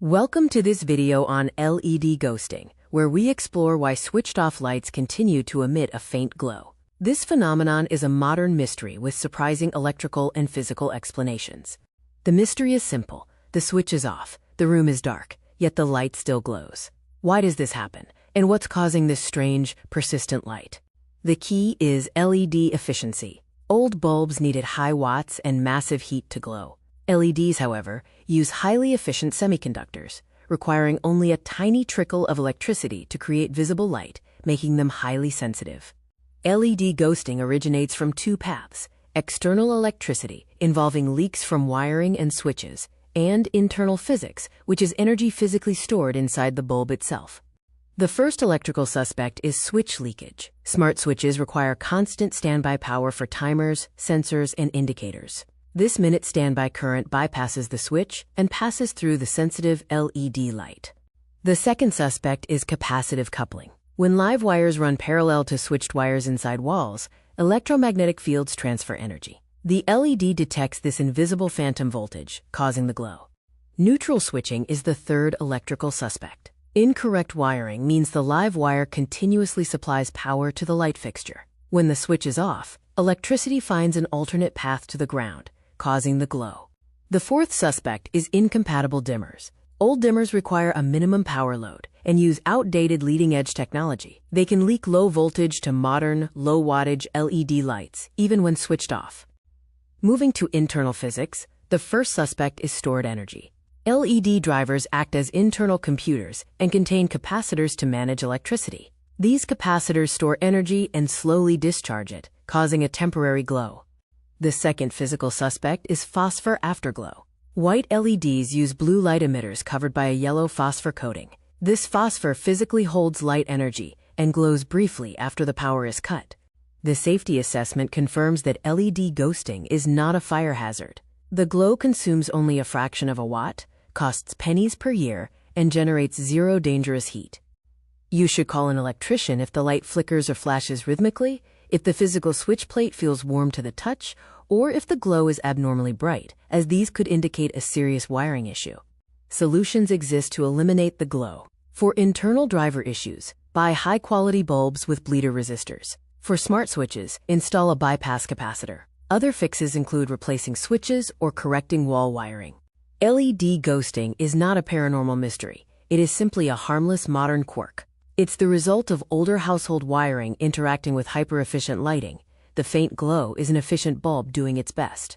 Welcome to this video on LED ghosting, where we explore why switched-off lights continue to emit a faint glow. This phenomenon is a modern mystery with surprising electrical and physical explanations. The mystery is simple. The switch is off, the room is dark, yet the light still glows. Why does this happen? And what's causing this strange, persistent light? The key is LED efficiency. Old bulbs needed high watts and massive heat to glow. LEDs, however, use highly efficient semiconductors, requiring only a tiny trickle of electricity to create visible light, making them highly sensitive. LED ghosting originates from two paths: external electricity, involving leaks from wiring and switches, and internal physics, which is energy physically stored inside the bulb itself. The first electrical suspect is switch leakage. Smart switches require constant standby power for timers, sensors, and indicators. This minute standby current bypasses the switch and passes through the sensitive LED light. The second suspect is capacitive coupling. When live wires run parallel to switched wires inside walls, electromagnetic fields transfer energy. The LED detects this invisible phantom voltage, causing the glow. Neutral switching is the third electrical suspect. Incorrect wiring means the live wire continuously supplies power to the light fixture. When the switch is off, electricity finds an alternate path to the ground, causing the glow. The fourth suspect is incompatible dimmers. Old dimmers require a minimum power load and use outdated leading-edge technology. They can leak low voltage to modern, low-wattage LED lights, even when switched off. Moving to internal physics, the first suspect is stored energy. LED drivers act as internal computers and contain capacitors to manage electricity. These capacitors store energy and slowly discharge it, causing a temporary glow. The second physical suspect is phosphor afterglow. White LEDs use blue light emitters covered by a yellow phosphor coating. This phosphor physically holds light energy and glows briefly after the power is cut. The safety assessment confirms that LED ghosting is not a fire hazard. The glow consumes only a fraction of a watt, costs pennies per year, and generates zero dangerous heat. You should call an electrician if the light flickers or flashes rhythmically, if the physical switch plate feels warm to the touch, or if the glow is abnormally bright, as these could indicate a serious wiring issue. Solutions exist to eliminate the glow. For internal driver issues, buy high-quality bulbs with bleeder resistors. For smart switches, install a bypass capacitor. Other fixes include replacing switches or correcting wall wiring. LED ghosting is not a paranormal mystery. It is simply a harmless modern quirk. It's the result of older household wiring interacting with hyper-efficient lighting. The faint glow is an efficient bulb doing its best.